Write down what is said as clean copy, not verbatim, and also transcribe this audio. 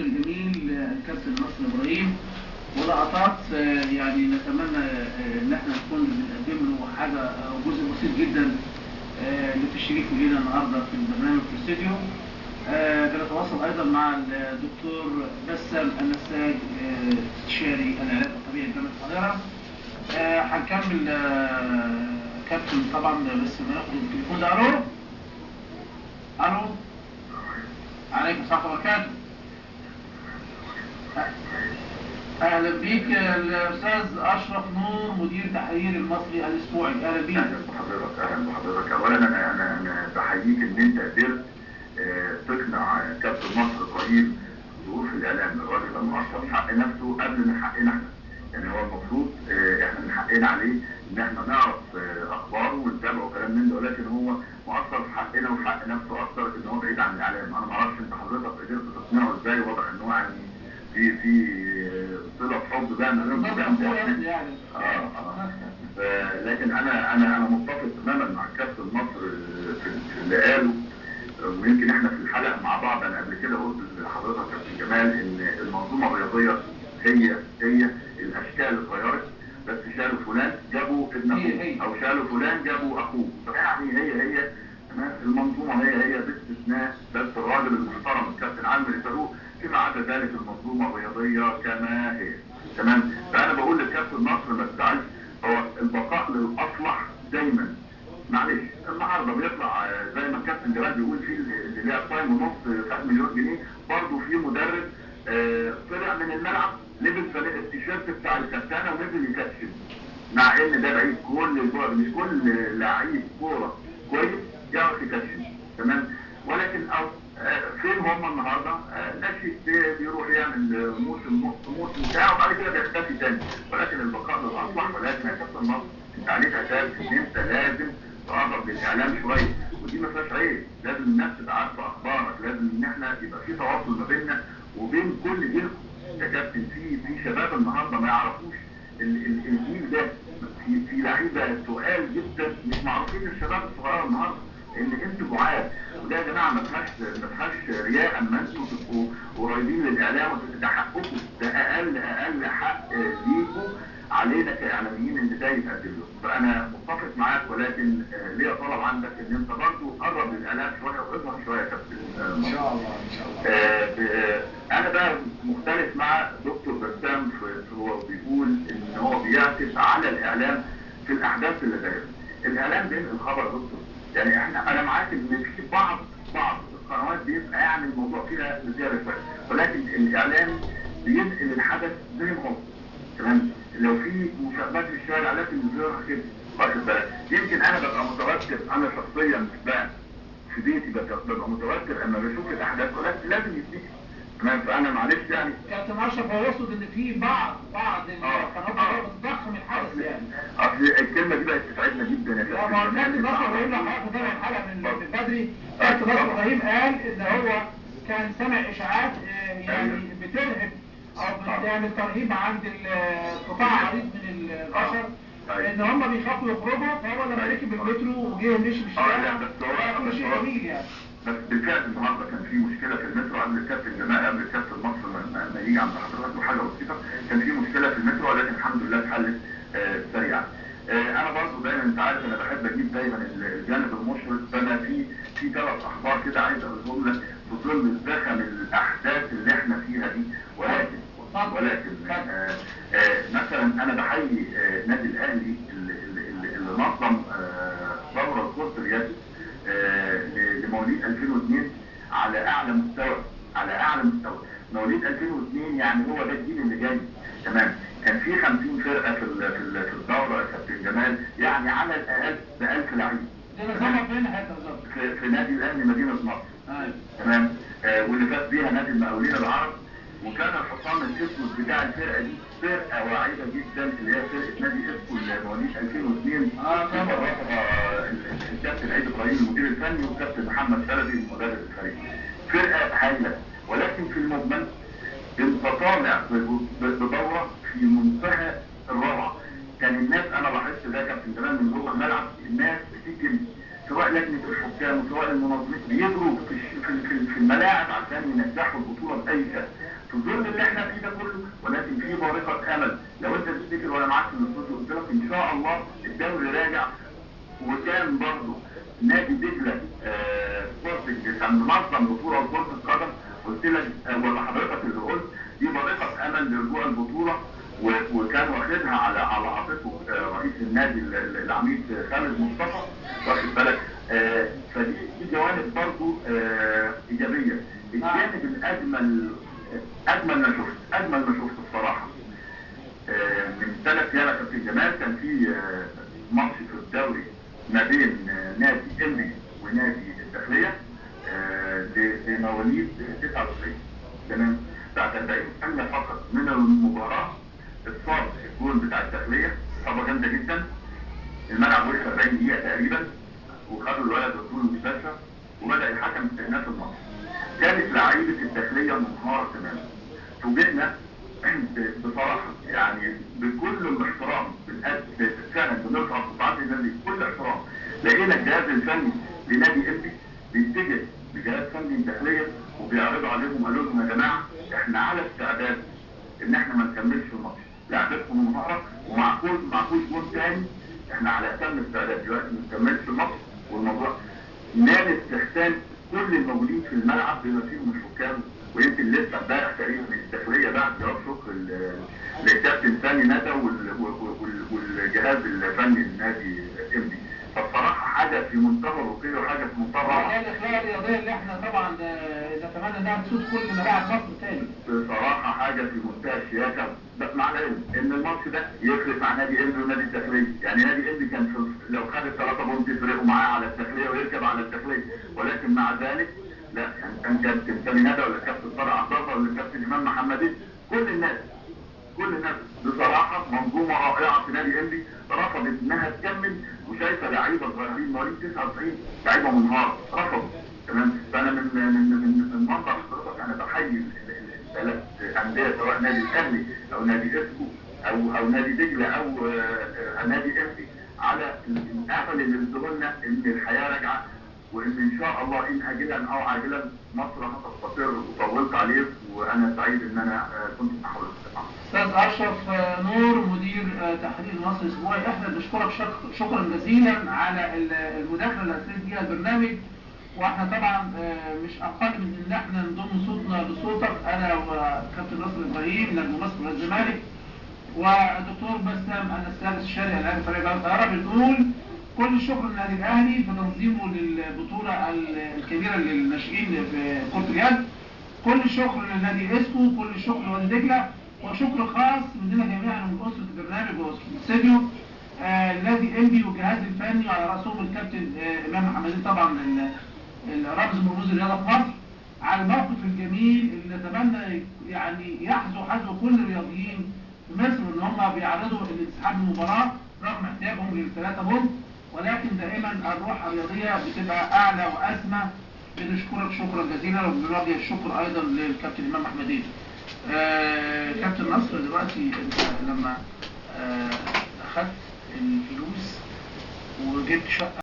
الجميل الكابتن نصر ابراهيم، ولقطات يعني نتمنى ان احنا نكون بنقدم له حاجه او جزء بسيط جدا لتشريفه لينا النهارده في البرنامج في الاستديو. بنتواصل ايضا مع الدكتور بسام النساج استشاري العلاج الطبيعي جامعه القاهره. هنكمل كابتن طبعا، بس ناخد التليفون ده. الو الو، عليكم السلام ورحمه الله وبركاته. اهلا بيك الاستاذ اشرف نور، مدير تحرير المصري الاسبوعي. اهلا بيك. اهلا بحضرتك. اهلا بحضرتك. اولا انا بحييك ان انت قدرت تقنع كابتن نصر ابراهيم ظروف الاعلام. الراجل ده مقصر في حق نفسه قبل من حقنا احنا. يعني هو المفروض احنا من حقنا عليه ان احنا نعرف اخباره ونتابعه وكلام من ده، ولكن هو مقصر في حقنا وفي حق نفسه اكتر ان هو بعيد عن الاعلام. انا ما اعرفش انت حضرتك قدرت تقنعه ازاي. واضح ان هو يعني في صله حب بقى ما بينهم يعني. لكن انا متفق تماما مع الكابتن نصر في اللي قاله. ويمكن احنا في الحلقه مع بعض انا قبل كده قلت لحضرتك كابتن جمال ان المنظومه الرياضيه هي الاشكال اتغيرت، بس شالوا فلان جابوا ابن اخوه او شالوا فلان جابوا اخوه. يعني هي المنظومه هي باستثناء بس الراجل المحترم الكابتن عامر الفاروق. فيما عدا ذلك المنظومه الرياضيه كما هي. تمام. فانا بقول للكابتن نصر ما تزعلش، هو البقاء للاصلح دايما. معلش النهارده بيطلع زي ما الكابتن جمال بيقول في اللي لعب تايم ونص خد مليون جنيه، برضه في مدرب طلع من الملعب لبس التيشيرت بتاع الكابتنه ونزل يكتشف، مع ان ده لعيب مش كل لعيب كوره كويس يعرف يكتشف. تمام. ولكن فين هم النهارده؟ ناشئ بيروح يعمل موسم بتاعه وبعد كده بيختفي تاني. ولكن البقاء للاصلح. ولكن يا كابتن نصر انت عليك اساس ان انت لازم تقرب للاعلام شويه، ودي ما فيهاش عيب. لازم الناس تبقى عارفه اخبارك، لازم ان احنا يبقى في تواصل ما بيننا وبين كل جيلكم يا كابتن. في شباب النهارده ما يعرفوش الجيل ده. في لعيبه تقال جدا مش معروفين الشباب الصغيره النهارده، ان انتوا بعاد. وده يا جماعه ما فيهاش رياء اما انتوا تبقوا قريبين للاعلام وده حقكم. ده اقل حق ليكم علينا كاعلاميين ان ده يتقدم لكم. فانا متفق معاك، ولكن ليا طلب عندك ان انت برضه قرب للاعلام شويه واظهر شويه يا كابتن. ان شاء الله ان شاء الله. انا بقى مختلف مع دكتور بسام هو بيقول ان هو بيعكس على الاعلام في الاحداث اللي دايره. الاعلام بينقل خبر يا دكتور. يعني انا معاك ان في بعض القنوات بيبقى يعني الموضوع فيها زياده شويه، ولكن الاعلام بينقل الحدث زي ما هو. تمام. لو في مشاغبات في الشارع لازم نظهرها كده. واخد بالك؟ يمكن انا ببقى متوتر، انا شخصيا مش بقى في بيتي ببقى متوتر اما بشوف الاحداث، ولكن لازم يتنقل. تمام. فانا معلش يعني كابتن اشرف هو يقصد ان في بعض القنوات بتضخم الحدث يعني. اصل الكلمه دي بقت تساعدنا جدا يا كابتن. ما هو كابتن نصر ابراهيم لو حضرتك متابع الحلقه من بدري، كابتن نصر ابراهيم قال ان هو كان سمع اشاعات يعني بترهب او بتعمل ترهيب عند قطاع عريض من البشر ان هم بيخافوا يخرجوا، فهو لما ركب المترو وجه مشي في الشارع كل شيء جميل يعني. بس بالفعل النهارده كان في مشكله في المترو قبل الكابتن جمال، قبل الكابتن نصر ما يجي عند حضرتك وحاجه بسيطه. كان في مشكله في المترو ولكن الحمد لله اتحلت سريعا. انا برضه دايما انت عارف انا بحب اجيب دايما الجانب المشرق. فانا في 3 اخبار كده عايز اقولهم لك في ظل زخم الاحداث اللي احنا فيها دي. ولكن مثلا انا بحيي نادي الاهلي اللي نظم دوره كره اليد لمواليد 2002 على اعلى مستوى. مواليد 2002 يعني هو ده الجيل اللي جاي. تمام. كان في 50 فرقه في الدوره يا كابتن جمال، يعني على الاقل ب 1000 لعيب. ده نظامها فين حتى بالظبط؟ في نادي الاهلي مدينه نصر. تمام. واللي فاز بيها نادي المقاولين العرب. وكان الحصان الاسود بتاع الفرقه دي فرقه واعده جدا اللي هي فرقه نادي اسكو مواليد 2002. الكابتن عيد ابراهيم المدير الفني والكابتن محمد شلبي مدرب الفريق. فرقه هايله. ولكن في المجمل انت طالع بدوره في منتهى الروعه. كان الناس انا لاحظت ده كابتن جمال من جوه الملعب، الناس بتيجي سواء لجنه الحكام وسواء المنظمين بيجروا في الملاعب عشان ينجحوا البطوله باي شكل. في ظل اللي احنا فيه ده كله، ولكن في بارقه امل. لو انت تفتكر وانا معاك في الاستوديو قلت لك ان شاء الله الدوري راجع، وكان برضه نادي دجله سبورتنج كان منظم بطوله كره القدم، قلت لك ولا حضرتك اللي قلت دي بارقه امل لرجوع البطوله، وكان واخدها على عاتقه رئيس النادي العميد خالد مصطفى، واخد بالك. فدي جوانب برضه ايجابيه. الجانب الاجمل اجمل ما شفت الصراحه من 3 ايام يا كابتن جمال، كان في ماتش في الدوري ما بين نادي انبي ونادي الداخليه لمواليد 99. تمام. بعد 40 ثانيه فقط من المباراه اتصاب الجول بتاع الداخليه اصابه جامده جدا، الملعب وقف 40 دقيقه تقريبا، وخدوا الولد ودوه المستشفى، وبدا الحكم استئناف الماتش. كانت لعيبه الداخليه منهاره تماما. فوجئنا بصراحه يعني بكل الاحترام فعلا بنرفع قطاعات النادي بكل احترام، لقينا الجهاز الفني لنادي انبي بيتجه لجهاز فني الداخليه وبيعرضوا عليهم، قالوا لهم يا جماعه احنا على استعداد ان احنا ما نكملش الماتش، لعبتكم منهاره ومعكوش جول تاني، احنا على اتم استعداد دلوقتي ما نكملش الماتش. والموضوع نال استحسان كل الموجودين في الملعب بما فيهم الحكام، ويمكن لسه امبارح تقريبا الداخليه بعد جواب شكر للكابتن ثاني ندى والجهاز الفني للنادي انبي. فبصراحه حاجه في منتهى الرقي وحاجه في منتهى الروعه. الاخلاق الرياضيه اللي احنا طبعا نتمنى انها تسود كل ملاعب مصر تاني. بصراحه حاجه في منتهى الشياكه، مع العلم ان الماتش ده يفرق مع نادي انبي ونادي الداخليه، يعني نادي انبي كان لو خد ال3 بونت يفرقوا معاه على الداخليه ويركب على الداخليه، ولكن مع ذلك لا، كان كابتن ثاني ندى ولا كابتن طارق عبد الله ولا كابتن امام محمدين، كل الناس بصراحه منظومه رائعه في نادي انبي رفضت انها تكمل، وشايفه لعيبه صغيرين مواليد 99 لعيبه منهاره رفضوا. تمام. فانا من منظر حضرتك انا بحيي ال3 انديه سواء نادي الاهلي او نادي اسكو او نادي دجله او نادي انبي على الامل اللي ادوه لنا ان الحياه راجعه، وان ان شاء الله ان اجلا او عاجلا مصر هتستقر. وطولت عليك وانا سعيد ان انا كنت مع حضرتك. استاذ اشرف نور مدير تحرير مصر الاسبوعي، احنا بنشكرك شكرا جزيلا على المداخله اللي اسست بيها البرنامج، واحنا طبعا مش اقل من ان احنا نضم صوتنا لصوتك انا وكابتن ناصر ابراهيم نجم مصر والزمالك والدكتور بسام السادس الشارع العام فريق جامعه القاهره، بنقول كل الشكر للنادي الاهلي بتنظيمه للبطوله الكبيره للناشئين في كره اليد، كل الشكر للنادي اسكو، كل الشكر لوادي دجله، وشكر خاص مننا جميعا ومن اسره البرنامج والاستديو نادي انبي والجهاز الفني وعلى راسهم الكابتن امام محمدين طبعا رمز من رموز الرياضه في مصر، على الموقف الجميل اللي نتمنى يعني يحظوا كل الرياضيين في مصر ان هم بيعرضوا الانسحاب من المباراه رغم احتياجهم لل3 بونت، ولكن دائما الروح الرياضيه بتبقى اعلى واسمى. بنشكرك شكرا جزيلا وبنوجه الشكر ايضا للكابتن امام محمدين. كابتن نصر دلوقتي انت لما اخذت الفلوس وجبت شقه